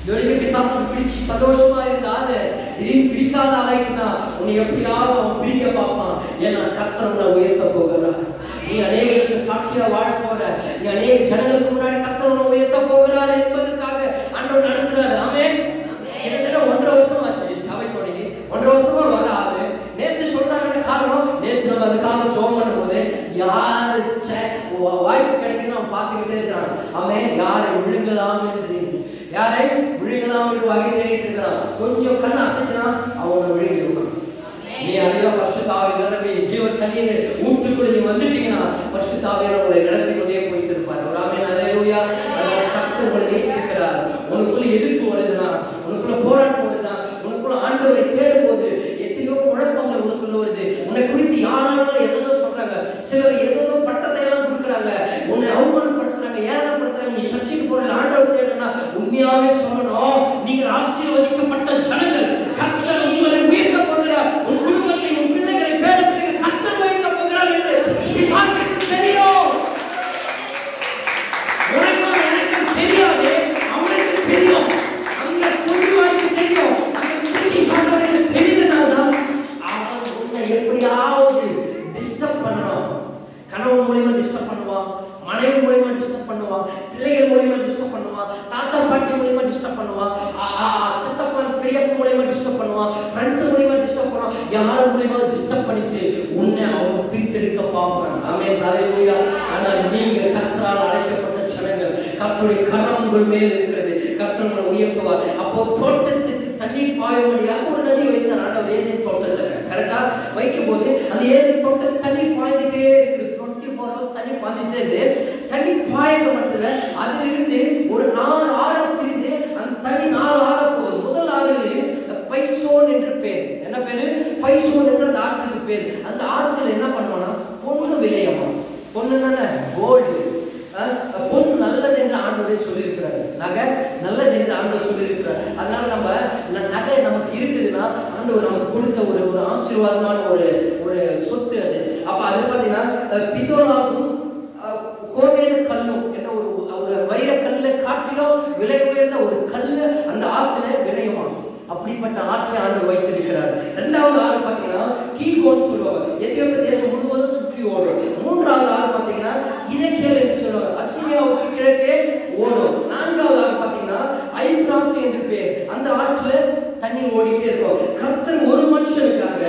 இதுவரைக்கும் பிசாசு பிடிச்சி சந்தோஷமா இருந்தாது, இதையும் பிடிக்காத ஆளாயிடுச்சுன்னா உன்னை எப்படியாவது அவன் பிடிக்க பார்ப்பான். ஏன்னா கர்த்தர் உன்னை உயர்த்த போகிறார். நீ அநேகருக்கு சாட்சியா வாழ போற, நீ அநேக ஜனங்களுக்கு முன்னாடி கர்த்தர் உன்னை உயர்த்த போகிறார் என்பதற்காக ஆண்டவர் நடத்துறாரு. ஆமென். கிட்டத்தட்ட 1.5 வருஷம் ஆச்சு சபை தொடங்கி. 1.5 வருஷமா வராது. நேற்று சொல்றாங்க காரணம், நேற்று நம்ம அதுக்காக ஜெபம் பண்ணும்போது யாரு வாய்ப்பு கிடைக்குன்னு அவன் பார்த்துக்கிட்டே இருக்கிறான். அவன் யாரை விழுங்கலாம் என்று, யாரை விழுங்கலாம் என்று வகை தேடிட்டு இருக்கிறான். கொஞ்சம் கண்ணு அசைச்சுனா அவனை விழுங்கிடுவான். நீ அதுதான் பரிசுத்த ஆவியானவர் ஜீவ தண்ணீரை ஊற்றுக்குள்ள நீ வந்துட்டீங்கன்னா பரிசுத்த ஆவியானவர் உங்களை நடத்தி கொண்டே போயிட்டு இருப்பார். ஒரு ஆமென், ஹல்லேலூயா. கர்த்தர் உங்களை நேசிக்கிறார். உனக்குள்ள எதிர்ப்பு வருதுன்னா, உனக்குள்ள போராட்டம் வருதுன்னா, உனக்குள்ள ஆண்டவரை தேடும் போது எத்தனையோ குழப்பங்கள் உனக்குள்ள வருது. உன்னை குறித்து யாராலும் எதோ சொல்றாங்க, சிலர் ஏதோ பட்டத்தை எல்லாம் கொடுக்குறாங்க, உன்னை அவமானப்படுத்துறாங்க, ஏளனப்படுத்துறாங்க. நீ சர்ச்சைக்கு போற ஆண்டவர் தேடுனா உண்மையாவே சொல்லணும், நீங்கள் ஆசீர்வதிக்கப்பட்ட ஜனங்கள். கர்த்தர் உங்களை உயர்த்த போகிறார். உன் குடும்பத்தை, உன் டிஸ்டர்ப் பண்ணுவான், தாத்தா பாட்டி மூலியமா டிஸ்டர்ப் பண்ணுவான், சித்தப்பா பெரியப்பா மூலியமா டிஸ்டர்ப் பண்ணுவான், ஃப்ரெண்ட்ஸ் மூலியமா டிஸ்டர்ப் பண்ணுவான், யார் மூலியமா டிஸ்டர்ப் பண்ணிட்டு உன்னை அவங்க பிரித்தெடுக்க பார்ப்பாங்க. ஆமென், ஹல்லேலூயா. ஆனால் நீங்க கர்த்தரால் அழைக்கப்பட்ட ஜனங்கள், கர்த்தருடைய கரம் உங்கள் மேல் இருக்கிறது, கர்த்தர் உங்களை உயர்த்துவார். அப்போ தோட்டத்துக்கு தண்ணீர் பாயும்படியாக ஒரு நதி வைத்தார் ஆண்டவர் ஏதேன் தோட்டத்துல. கரெக்டா வைக்கும் போது அந்த ஏதேன் தோட்டத்தில் தண்ணீர் பாய்ந்துட்டே இருக்குது. 24 hours தண்ணீர் பாய்ந்துட்டே இருக்குது. தண்ணீர் பாய்ந்த மட்டும் இல்ல, அதிலிருந்து ஒரு 4 ஆறு பிரிந்து அந்த தண்ணி 4 ஆறு போகுது. முதல் ஆறு பைசோன் என்று பேர். என்ன பேரு? பைசோன் என்ற அந்த ஆற்றுக்கு பேர். அந்த ஆற்றுல என்ன பண்ணுவானா, பொண்ணு விளையமா. பொண்ணுன்னா கோல்டு. பொண்ணு நல்லது என்று ஆண்டவரே சொல்லியிருக்கிறாரு. நகை நல்லது என்று ஆண்டவர் சொல்லியிருக்கிறார். அதனால நம்ம நகை நமக்கு இருக்குதுன்னா ஆண்டவர் நமக்கு கொடுத்த ஒரு ஆசீர்வாதமான ஒரு சொத்து அது. அப்ப அது பார்த்தீங்கன்னா பித்தோலாவும் கோவேல கல்லும் என்ற ஒரு வைர கல்லை காட்டிலும் விலை உயர்ந்த ஒரு கல்லு அந்த ஆற்றுல விளையுமா. அப்படிப்பட்ட ஆற்றை ஆண்டவர் வைத்திருக்கிறார். இரண்டாவது ஆறு பார்த்தீங்கன்னா கீகோன்னு சொல்லுவாங்க, எத்தியோப்பியா தேசம் முழுவதும் சுற்றி ஓடும். மூன்றாவது ஆறு பார்த்தீங்கன்னா இறைக்கேல் என்று சொல்லுவாங்க, அசிரியாவுக்கு கிழக்கே ஓடும். நான்காவது ஆறு பார்த்தீங்கன்னா ஐப்ராத் என்று பேர். அந்த ஆற்றுல தண்ணி ஓடிட்டே இருக்கும். கர்த்தர் ஒரு மனுஷனுக்காக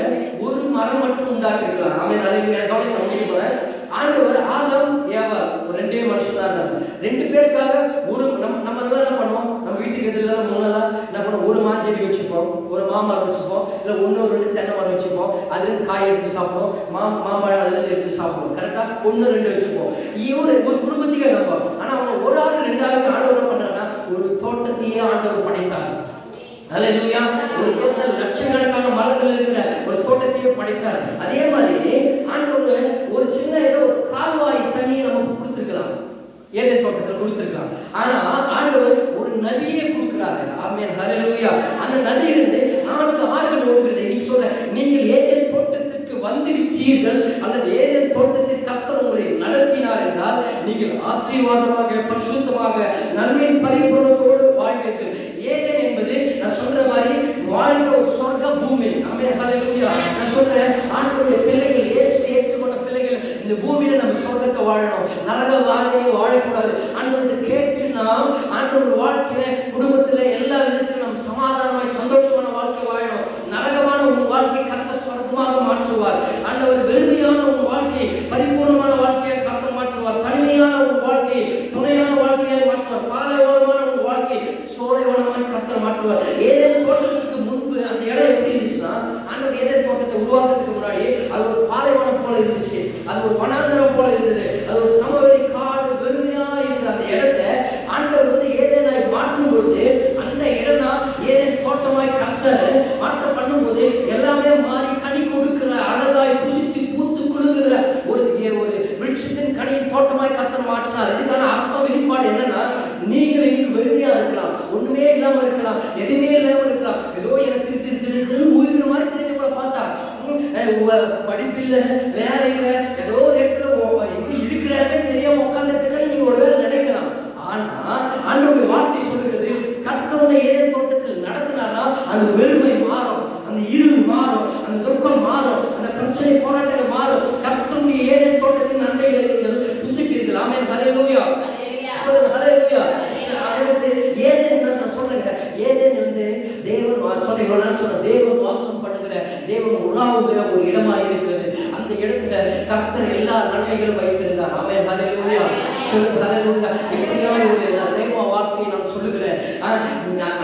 ஒரு மரம் மட்டும் உண்டாக்கி இருக்கலாம். அவன் கவனிக்க ஆண்டவர் ஆதாம் ஏவாள் ரெண்டே மனுஷன் தான். 2 பேருக்காக ஒரு நம்ம என்ன பண்ணுவோம், நம்ம வீட்டுக்கு எதிரில முன்னெல்லாம் என்ன பண்ணுவோம், ஒரு மாஞ்செடி வச்சுப்போம், ஒரு மாமரம் வச்சுப்போம், இல்லை 1-2 தென்னை மரம் வச்சுப்போம், அதுலேருந்து காய் எடுத்து சாப்பிடுவோம், மாம்பழம் அதுலேருந்து எடுத்து சாப்பிடுவோம். கரெக்டா 1-2 வச்சுப்போம். ஒரு குடும்பத்துக்கு நினைப்போம். ஆனா அவங்க ஒரு ஆள் 2 ஆளுக்கு ஆண்டவர் என்ன பண்றாங்கன்னா ஒரு தோட்டத்தையே ஆண்டவர் படைத்தார். ஹல்லேலூயா. ஒரு தோட்டத்தில் லட்சக்கணக்கான மரங்கள் இருக்கிற ஒரு தோட்டத்தையே படைத்தார். அதே மாதிரி ஆண்டவர் ஒரு சின்ன ஒரு கால்வாய் தண்ணியை நமக்கு கொடுத்திருக்கலாம், ஏதேன் தோட்டத்தில் கொடுத்திருக்கலாம். ஆனா ஆண்டவர் ஒரு நதியை கொடுக்கிறாரு. ஆமென், ஹல்லேலூயா. அந்த நதியிலிருந்து 4 ஆறுகள் ஓடுகிறது. நீங்க சொல்ற நீங்கள் ஏதேன் தோட்டத்திற்கு வந்து விட்டீர்கள் அல்லது ஏதேன் தோட்டத்தில் கர்த்தர் உங்களை நடத்தினார் என்றால் நீங்கள் ஆசீர்வாதமாக பரிசுத்தமாக நன்மையின் பரிபூரணத்தோடு வாழ்வீர்கள். ஏதேன் என்பது நான் சொல்ற மாதிரி வாழ்கிற ஒரு சொர்க்க பூமி. ஆமென், ஹல்லேலூயா. நான் சொல்றேன் ஆண்டவருடைய பிள்ளைகள், இயேசுவை ஏற்றுக்கொண்ட பிள்ளைகள் இந்த பூமியில நம்ம சொர்க்கத்தை வாழணும், நரக வாழ்க்கையை வாழக்கூடாது. ஆண்டவரை கேட்டு நாம் ஆண்டவர் வாழ்க்கையில குடும்பத்துல எல்லா விதத்திலும் நம்ம சமாதானமாய் சந்தோஷமான வாழ்க்கை வாழணும். நரகமான உன் வாழ்க்கை கர்த்தர் சொர்க்கமாக மாற்றுவார். ஆண்டவர் வெறுமையான உன் வாழ்க்கை பரிபூர்ணமான வாழ்க்கையை கர்த்தர் மாற்றுவார். தனிமையான உன் வாழ்க்கை துணையான வாழ்க்கையை மாற்றுவார். பாலைவனமான உன் வாழ்க்கை சோலைவனமாய் கர்த்தர் மாற்றுவார். ஏதேன் தோட்டத்துக்கு முன்பு அந்த இடம் எப்படி இருந்துச்சுன்னா, ஆண்டவர் ஏதேன் தோட்டத்தை உருவாக்குறதுக்கு முன்னாடி அது ஒரு பாலைவனம் போல இருந்துச்சு, அது ஒரு வனாந்தரம் போல இருந்தது, அது ஒரு சமவெளி காடு வெறுமையா இருந்த அந்த இடத்தை ஆண்டவர் ஏதேனாய் மாற்றும் பொழுது அந்த இடம் தான் ஏதேன் தோட்டமாய் கர்த்தர் மாற்ற பண்ணும் போது எல்லாமே மாறி கனி கொடுக்கிற அழகாய் புசித்து பூத்து குலுங்குகிற ஒரு விருட்சத்தின் கனியின் தோட்டமாய் கர்த்தர் மாற்றினார். இதுக்கான அர்த்தம் வெளிப்பாடு என்னன்னா, நீங்கள் இன்னைக்கு வெறுமையா இருக்கலாம், ஒண்ணுமே இல்லாம இருக்கலாம், எதுவுமே இல்லாம இருக்கலாம், ஏதோ எனக்கு ஊழிக்கிற மாதிரி தெரிஞ்ச கூட பார்த்தா படிப்பில்லை, வேலை இல்லை, ஏதோ ஒரு இடத்துல இருக்கிறாரே தெரியாம உட்கார்ந்து நீங்க ஒருவேளை நினைக்கலாம். ஆனா ஆண்டவருடைய வார்த்தை சொல்லுகிறது, கர்த்தருடைய ஏதேன் தோட்டத்தில் நடத்தினார்னா அந்த வெறுமை மாறும், அந்த இருள் மாறும், அந்த துக்கம் மாறும், அந்த பிரச்சனை போராட்டங்கள் மாறும். கர்த்தருடைய ஏதேன் தோட்டத்தின் நன்மைகளை நீங்கள் புசிப்பீர்கள். ஆமென், ஹல்லேலூயா. சொல்லுங்க ஹல்லேலூயா. ஏதேன் நான் சொல்றேங்க, ஏதேன் தேவன் சொல்ற தேவன் வாசம் பண்ணுகிற, தேவன் உலாவுகிற ஒரு இடமா இருக்கிறது. அந்த இடத்துல கர்த்தர் எல்லா நன்மைகளும் வைத்திருந்தார். ஆமென், ஹல்லேலூயா. சொல்லுங்க ஹல்லேலூயா. இப்படியான ஒரு தேவ வார்த்தையை நான் சொல்லுகிறேன்.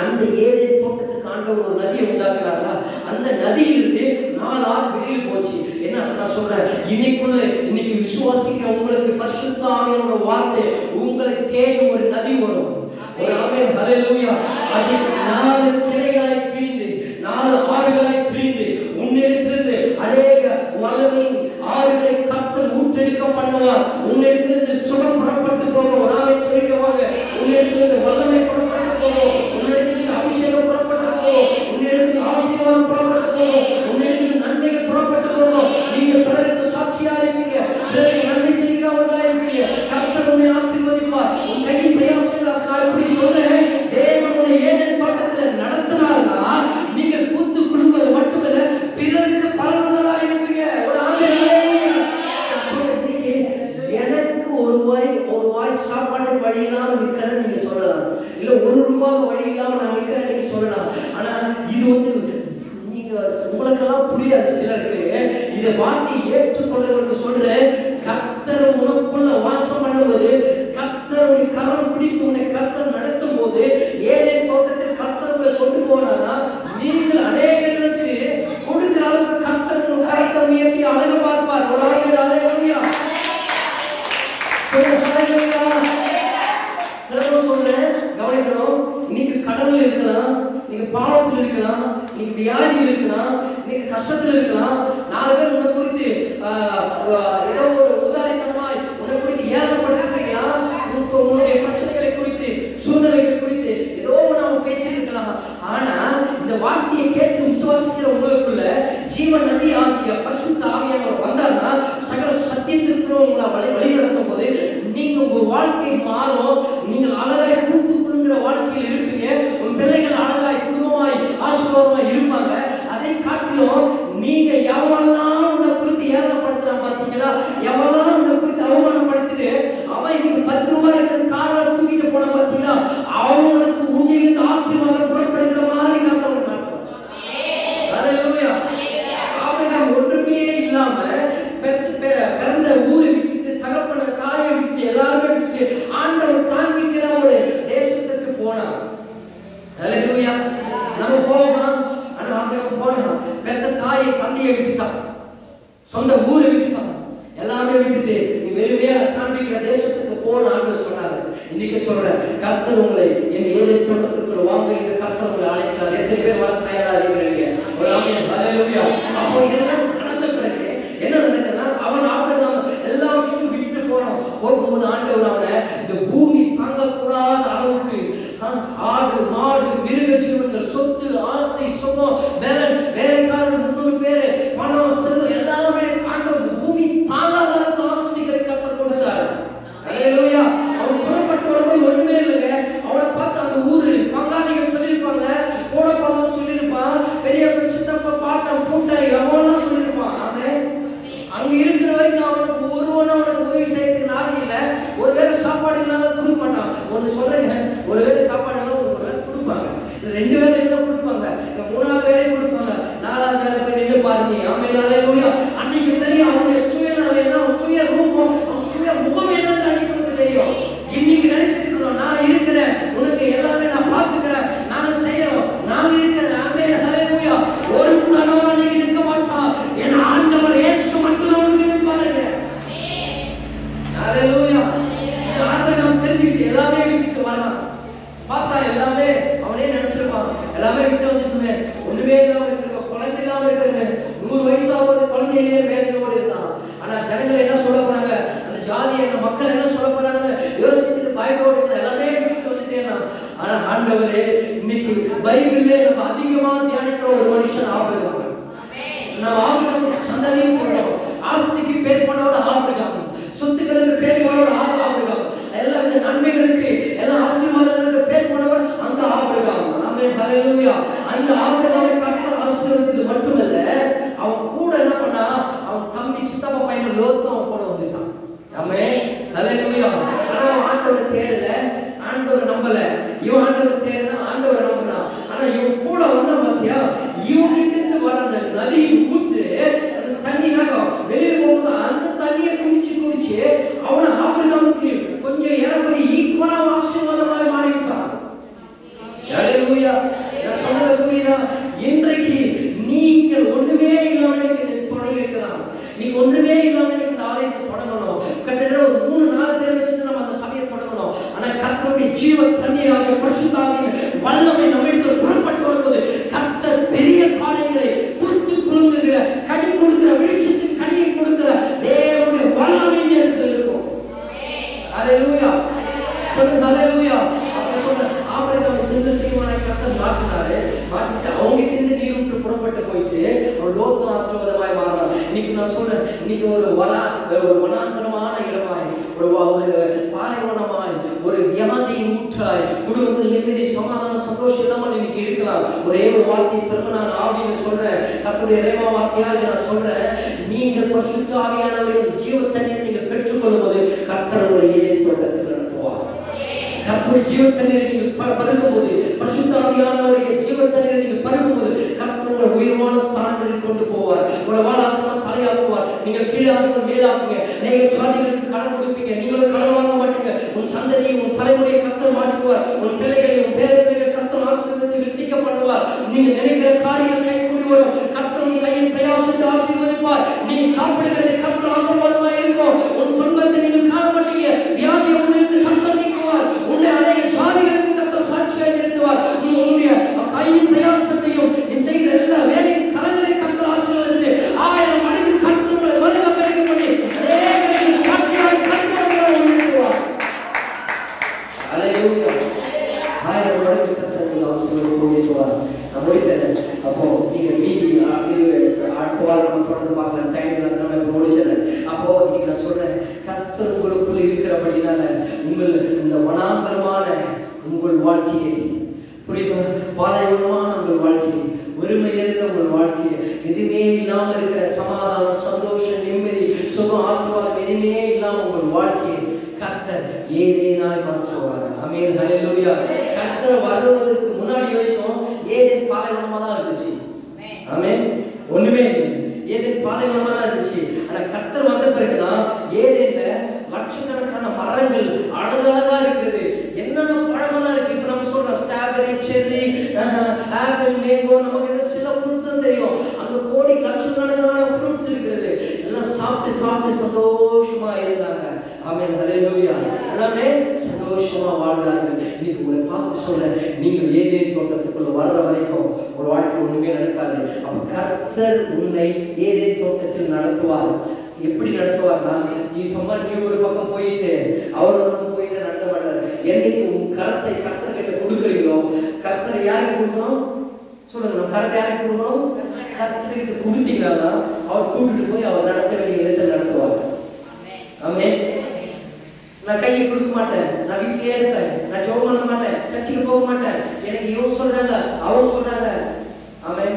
அந்த ஏதேன் தோட்டத்துக்கு ஆண்டவர் ஒரு நதியை உண்டாக்குறாரா, அந்த நதியிலிருந்து 4 ஆறு வெளியில் போச்சு. என்ன நான் சொல்றேன், இன்னைக்கு விசுவாசிக்கிற உங்களுக்கு பரிசுத்த ஆவியானவருடைய வார்த்தை உங்களை தேடி ஒரு நதி வரும். ஒரு ஆமென், ஹல்லேலூயா. அது 4 கிளைகளை பிரிந்து 4 ஆறுகளை பிரிந்து உன்னிடத்திலிருந்து அநேக வல்லமையின் ஆறுகளை கர்த்தர் ஊற்றெடுக்க பண்ணுவார். உன்னிடத்திலிருந்து சுகம் புறப்பட்டு போகும். ஒரு ஆமை சொல்லிக்குவாங்க, உன்னிடத்திலிருந்து வல்லமை புறப்பட்டு போகும், உன்னிடத்திலிருந்து அபிஷேகம் புறப்பட்டு போகும், உன்னிடத்திலிருந்து ஆசீர்வாதம் புறப்பட்டு போகும், உன்னிடத்திலிருந்து நன்மைகள் புறப்பட்டு போகும். நீங்கள் பிறருக்கு சாட்சியா இருப்பீங்க, பிறருக்கு நன்மை செய்கிறவர்களா இருப்பீங்க. கர்த்தர் உன்னை ஆசீர்வதிப்பார். உன் கையின் பிரயாசங்கள் இப்படி சொன்னேன். தேவனுடைய ஏதேன் தோட்டத்தில் நடத்தினார்னா நீங்கள் பூத்து குலுங்குவது மட்டுமல்ல, பிறருக்கு பலனுள்ளதா இருப்பீங்க. ஒரு எனக்கு ஒரு வாய் சாப்பாடு வழியினால் நிற்கிறேன்னு நீங்க சொல்ல இல்ல ₹1 வழி இல்லாம நான் இருக்கிறேன் சொல்லலாம். ஆனா இது நீங்க உங்களுக்கெல்லாம் புரியாது. சிலருக்கு இதை வார்த்தை ஏற்றுக்கொள்றவருக்கு சொல்றேன், கர்த்தர் உனக்குள்ள வாசம் பண்ணும்போது, கர்த்தருடைய கரம் பிடித்து உன்னை கர்த்தர் நடத்தும் போது, ஏதேன் தோட்டத்தில் கர்த்தரை கொண்டு போனா நீங்கள் அநேகர்களுக்கு கொடுக்கிற அளவுக்கு கர்த்தர் உன் கரத்தை உயர்த்தி அழகு பார்ப்பார். ஒரு ஆயிரம் அல்லேலூயா சொல்றேன். கவனிக்கணும். இன்னைக்கு கடல்ல இருக்கலாம், நீங்க பாவத்தில் இருக்கலாம், நீங்க வியாதியில் இருக்கலாம், நீங்க கஷ்டத்தில் இருக்கலாம். 4 பேர் உன்னை குறித்து ஏதோ ஒரு உதாரணமாய் உன்னை குறித்து ஏகப்படுத்திருக்கலாம். உன்னுடைய பிரச்சனைகளை குறித்து, சூழ்நிலைகள் குறித்து ஏதோ நாம பேசியிருக்கலாம். ஆனா இந்த வார்த்தையை கேட்டு விசுவாசிக்கிற உங்களுக்குள்ள ஜீவன் நதி ஆகிய பரிசுத்த ஆவியானவர் வந்தார்னா சகல சத்தியத்திற்கு உங்களை வழிநடத்தும் போது நீங்க உங்க வாழ்க்கை மாறும். நீங்கள் அழகாய் பூத்து குலுங்குற வாழ்க்கையில் இருப்பீங்க. உன் பிள்ளைகள் அழகாய் குடும்பமாய் ஆசீர்வாதமாய் இருப்பாங்க. அதை காட்டிலும் நீங்க எவெல்லாம் உன்னை குறித்து ஏகப்படுத்துறான் பாத்தீங்களா, எவெல்லாம் உன்னை குறித்து அவமானப்படுத்திட்டு அவன் இன்னைக்கு ₹10 இருக்கிற காரை தூக்கிட்டு போன பாத்தீங்களா, அவங்களுக்கு உன்னிலிருந்து ஆசீர்வாதம் புறப்படுகிற மாதிரி காட்டவங்க ஒன்றுமே இல்லாம பிறந்த ஊரை விட்டுட்டு, தகப்பன தாயை விட்டுட்டு, எல்லாருமே விட்டுட்டு ஆண்டவர் காண்பிக்கிற ஒரு தேசத்துக்கு போனார். அல்லேலூயா. நம்ம போவோம். ஆனா ஆண்டவர் போனா பெத்த தாயை தந்தையை விட்டுட்டான், சொந்த ஊரை விட்டுட்டான், எல்லாமே விட்டுட்டு நீ வெறுமையா காண்பிக்கிற தேசத்துக்கு போன ஆண்டவர் சொன்னாரு. இன்னைக்கு சொல்றேன், கர்த்தர் உங்களை என் ஏதேன் தோட்டத்திற்குள் வாங்க என்று கர்த்தர் உங்களை அழைக்கிறார். எத்தனை பேர் வர தயாரா இருக்கிறீங்க? ஒரு ஆமென். அல்லேலூயா. அப்போ இதெல்லாம் நடந்த பிறகு என்ன நடக்குதுன்னா, அவன் ஆபிரகாம் எல்லா விஷயமும் விட்டுட்டு போகும்போது ஆண்டவர் அவனை இந்த பூமி தாங்கக்கூடாத அளவுக்கு ஆடு மாடு மிருக ஜீவன்கள் சொத்து ஆஸ்தி சுகம் வேலைக்காரர்கள் 300 பேர் பணம் செல்வம் எல்லாமே ஆண்டவர் பூமி தாங்காத அளவுக்கு ஆஸ்திகளை கற்றுக் கொடுத்தாரு. அல்லேலூயா. அவன் புறப்பட்டு வரும்போது ஒண்ணுமே இல்லைங்க. அவனை பார்த்து அந்த ஊரு பங்காளிகள் சொல்லியிருப்பாங்க, கூட பார்த்தோம் சொல்லியிருப்பான், பெரிய சித்தப்பா பாட்டம் பூட்டை எவ்வளவு சொல்லியிருப்பான். அவன் அங்க இருக்கிற வரைக்கும் அவனுக்கு ஒருவனும் அவனுக்கு உதவி செய்யறதுக்கு நாதி இல்லை. ஒருவேளை சாப்பாடு இல்லாம கொடுக்க மாட்டான். ஒண்ணு சொல்றேங்க, ஒருவேளை சாப்பாடு இல்லாம ஒரு வேலை கொடுப்பாங்க, 2 வேலை என்ன கொடுப்பாங்க, 3ஆவது வேலை கொடுப்பாங்க, 4ஆவது வேலை போய் நின்று பாருங்க. ஆமென். அல்லேலூயா. அன்னைக்கு தெரியும் அவனுடைய சுயநலம் என்ன, சுய ரூபம், சுய முகம் என்னன்னு அன்னைக்கு தெரியும். இன்னைக்கு நினைச்சிட்டு இருக்கிறோம், நான் இருக்கிறேன், உனக்கு எல்லாமே நான் பார்த்துக்கிறேன், நாங்க செய்யறோம், நாங்க இருக்கிறேன். ஆமென். அல்லேலூயா. ஒரு கணவன் நீங்க இருக்க மாட்டான். என் ஆண்டவர் இயேசு மட்டும் அவனுக்கு இருப்பாருங்க. அல்லேலூயா. இந்த ஆண்டவர் தெரிஞ்சுக்கிட்டு எல்லாமே விட்டுட்டு வரான். பார்த்தா எல்லாமே அவனே நினைச்சிருப்பான், எல்லாமே விட்டு வந்துச்சுமே, ஒண்ணுமே இல்லாம இருக்கிற குழந்தை இல்லாம இருக்கிற 100 வயசாவது குழந்தையிலேயே வேதனையோடு இருந்தான். ஆனா ஜனங்கள் என்ன சொல்ல போறாங்க, அந்த ஜாதி அந்த மக்கள் என்ன சொல்ல போறாங்க யோசிச்சுட்டு பயத்தோடு எல்லாமே விட்டு வந்துட்டேன்னா. ஆனா ஆண்டவரே இன்னைக்கு பைபிள்ல நம்ம அதிகமா தியானிக்கிற ஒரு மனுஷன் ஆபிரகாம். நம்ம ஆபிரகாம் சந்ததின்னு சொல்றோம். ஆஸ்திக்கு பேர் போனவர் ஆபிரகாம், சொத்துக்களுக்கு பேர் போனவர் ஆபிரகாம், எல்லா வித நன்மைகளுக்கு எல்லா ஆசீர்வாதங்களுக்கு பேர் போனவர் அந்த ஆபிரகாம். ஆமென். ஹல்லேலூயா. அந்த ஆபிரகாமை கர்த்தர் ஆசீர்வதித்தது மட்டுமல்ல, அவன் கூட என்ன பண்ணா, அவன் தம்பி சித்தப்பா பையன் லோத்து அவன் கூட வந்துட்டான். ஆமென். ஹல்லேலூயா. ஆனா ஆண்டவரை தேடல, ஆண்டவரை நம்பல. இவன் ஆண்டவரை தேடனா ஆண்டவரை நம்புறான். ஆனா இவன் கூட வந்த பாத்தியா, இவன்கிட்ட வர அந்த நதி ஊற்று அந்த தண்ணி நகம் வெளியே போகும்போது அந்த தண்ணியை குடிச்சு அவனை ஆபிரகாமுக்கு கொஞ்சம் ஏறப்படி ஈக்குவலா ஆசீர்வாதமாய் மாறிவிட்டான். அல்லேலூயா. நான் சொன்னது புரியுதா? இன்றைக்கு நீங்கள் ஒண்ணுமே இல்லாம தொடங்கி இருக்கலாம். நீங்க ஒன்றுமே இல்லாம இந்த ஆலயத்தை தொடங்கணும். கிட்டத்தட்ட ஒரு 3-4 பேர் வச்சுட்டு நம்ம அந்த சபையை தொடங்கணும். ஆனா கர்த்தருடைய ஜீவ தண்ணீராகிய பரிசுத்த ஆவியின் வல்லமை நம்மிடத்து புறப்பட்டு வரும்போது கர்த்தர் பெரிய காரியங்களை பூத்து குலுங்குகிற, கனி கொடுக்கிற, வெளிச்சத்தின் கனியை கொடுக்கிற தேவனுடைய வல்லமை நேரத்தில் இருக்கும். அல்லேலூயா. சொல்லுங்க அல்லேலூயா. அப்ப சொல்ற ஆபிரகாம் சின்ன சீமானாய் கர்த்தர் மாற்றினாரு. மாற்றிட்டு அவங்ககிட்ட இருந்து நீர் விட்டு புறப்பட்டு போயிட்டு அவன் லோத்து ஆசீர்வாதமாய் மாறினான். இன்னைக்கு நான் சொல்றேன், இன்னைக்கு ஒரு வனாந்தரமான இடமாய், ஒரு பாலைவனமாய், ஒரு வியாதியின் ஊற்றாய், குடும்பத்தில் நிம்மதி சமாதான சந்தோஷம் இல்லாமல் இன்னைக்கு இருக்கலாம். ஒரே ஒரு வார்த்தையை திரும்ப நான் ஆவின்னு சொல்றேன், தன்னுடைய ரேமா வார்த்தையாக நான் சொல்றேன், நீங்கள் பரிசுத்த ஆவியானவரின் ஜீவ தண்ணீரை நீங்கள் பெற்றுக்கொள்ளும் போது கர்த்தர் உங்களை ஏதேன் தோட்டத்தில் நடத்துவார். கர்த்தருடைய ஜீவ தண்ணீரை நீங்கள் பருகும்போது, பரிசுத்த ஆவியானவருடைய ஜீவ தண்ணீரை நீங்கள் பருகும்போது கர்த்தர் உங்களை உயர்வான ஸ்தானங்களில் கொண்டு போவார். உங்களை வாழாக்காமல் தலையாக்குவார். நீங்கள் கீழாக்குங்கள் மேலாக்குங்க. நீங்க சாதிகளுக்கு கடன் கொடுப்பீங்க, நீங்களும் கடன் வாங்க மாட்டீங்க. உன் சந்ததியை உன் தலைமுறையை கர்த்தர் மாற்றுவார். உன் பிள்ளைகளை உன் பேரப்பிள்ளைகள் கர்த்தர் ஆசீர்வதித்து விருத்திக்க பண்ணுவார். நீங்க நினைக்கிற காரியங்கள் கைகூடி வரும். கர்த்தர் உன் கையின் பிரயாசத்தை ஆசீர்வதிப்பார். நீ சாப்பிடுகிறது கர்த்தர் ஆசீர்வாதமா இருக்கும். உன் துன்பத்தை நீங்கள் காண மாட்டீங்க. வியாதி உன்னிலிருந்து கர்த்தர் நீக்குவார். உன்னை அநேக ஜாதிகளுக்கு கர்த்தர் சாட்சியாக நிறுத்துவார். நீ உன்னுடைய கையின் பிரயாசத்தையும் நீ செய்கிற எல்லா வேலையும் கலங்களை கர்த்தர் ஆசீர்வதித்து 1000 மடங்கு கர்த்தர் உங்களை வருக பெருக பண்ணி அநேகருக்கு சாட்சியாக கர்த்தர் உங்களை நிறுத்துவார். அல்லேலூயா. 1000 மடங்கு கர்த்தர் உங்களை ஆசீர்வதிப்பார். நான் முடித்தேன். அப்போ நீங்க மீதி அடுத்த வாரம் நம்ம தொடர்ந்து பார்க்கலாம். டைம் இல்லாதனால இப்போ முடிச்சிடறேன். அப்போ இன்னைக்கு நான் சொல்றேன், கர்த்தர் உங்களுக்குள் இருக்கிறபடினால உங்கள் இந்த வனாந்தரமான உங்கள் வாழ்க்கையை, புரியுதா, பாலைவனமான உங்கள் வாழ்க்கையை, ஒருமை இருந்த உங்கள் வாழ்க்கையை, எதுவுமே இல்லாமல் இருக்கிற சமாதானம், சந்தோஷம், நிம்மதி, சுகம், ஆசீர்வாதம் எதுவுமே இல்லாமல் உங்கள் வாழ்க்கையை கர்த்தர் ஏதேனாய் மாற்றுவார். ஆமென். ஹல்லேலூயா. கர்த்தர் வருவதற்கு முன்னாடி வரைக்கும் ஏதேன் பாலைவனமா தான் இருந்துச்சு. ஆமென். ஒண்ணுமே இல்லை. ஏதேன் பாலைவனமா தான் இருந்துச்சு. ஆனா கர்த்தர் வந்த பிறகுதான் ஏதேன்ல லட்சக்கணக்கான மரங்கள் அழகழகா இருக்குது. என்னென்ன பழங்கள்லாம் இருக்கு. இப்ப நம்ம சொல்றோம் ஸ்ட்ராபெரி, செர்ரி, ஆப்பிள், மேங்கோ, நமக்கு சில ஃப்ரூட்ஸ் தெரியும். அங்க கோடி லட்சக்கணக்கான ஃப்ரூட்ஸ் இருக்குது. எல்லாம் சாப்பிட்டு சாப்பிட்டு சந்தோஷமா இருந்தாங்க. ஆமென். ஹல்லேலூயா. எல்லாமே சந்தோஷமா வாழ்ந்தார்கள். இன்னைக்கு உங்களை பார்த்து சொல்றேன், நீங்கள் ஏதேன் தோட்டத்துக்குள்ள வர்ற வரைக்கும் ஒரு வாழ்க்கை ஒண்ணுமே நடக்காது. அப்ப கர்த்தர் உன்னை ஏதேன் தோட்டத்தில் நடத்துவார். எப்படி நடத்துவார்னா, நீ சும்மா நீ ஒரு பக்கம் போயிட்டு அவர் ஒரு பக்கம் போயிட்டு நடத்த மாட்டார். என்னைக்கு உன் கரத்தை கர்த்தர் கிட்ட கொடுக்குறீங்களோ, கர்த்தர் யாருக்கு கொடுக்கணும் சொல்லுங்க. நம்ம கரத்தை யாருக்கு கொடுக்கணும்? கர்த்தருக்கு கொடுத்தீங்கன்னா அவர் கூப்பிட்டு போய் அவர் நடத்த வேண்டிய இடத்தை நடத்துவார். ஆமென். நான் கையை கொடுக்க மாட்டேன், நான் வீட்டிலே இருப்பேன், நான் ஜெபம் பண்ண மாட்டேன், சர்ச்சுக்கு போக மாட்டேன், எனக்கு இவன் சொல்றாங்க அவன் சொல்றாங்க. ஆமென்.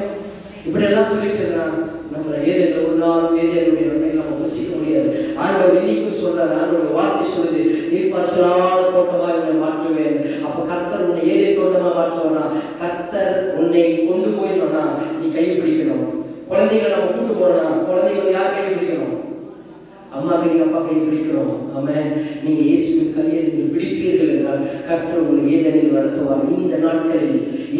இப்படி எல்லாம் சொல்லிட்டு இருக்கான். நம்ம ஏதேன் ஒரு நாள் ஏதேனுடைய நன்மையை நம்ம புசிக்க முடியாது. ஆண்டவர் இன்னைக்கும் சொல்றாரு, ஆண்டவர் வார்த்தை சொல்லுது, நீர்ப்பாய்ச்சலான தோட்டமா உன்னை மாற்றுவேன். அப்ப கர்த்தர் உன்னை ஏதேன் தோட்டமா மாற்றுவானா? கர்த்தர் உன்னை கொண்டு போயிடணும்னா நீ கையை பிடிக்கணும். குழந்தைகளை நம்ம கூட்டு போனா குழந்தைகள் யார் கையை பிடிக்கணும்? அம்மா கையை அப்பா கையை பிடிக்கணும். ஆமென். நீங்க இயேசுவின் கையை நீங்கள் பிடிப்பீர்கள் என்றால் கர்த்தர் உங்களை ஏதேனில் நடத்துவார்.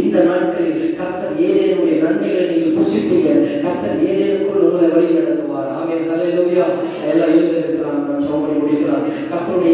இந்த நாட்களில் கர்த்தர் ஏதேனுடைய நன்மைகளை நீங்கள் புசிப்பீங்க. கர்த்தர் ஏதேனுக்குள் உங்களை வழி நடத்துவார். ஆமென். ஹல்லேலூயா. எல்லாம் எழுந்திருக்கிறான். நான் ஜெபம் பண்ணி முடிக்கலாம். கர்த்தருடைய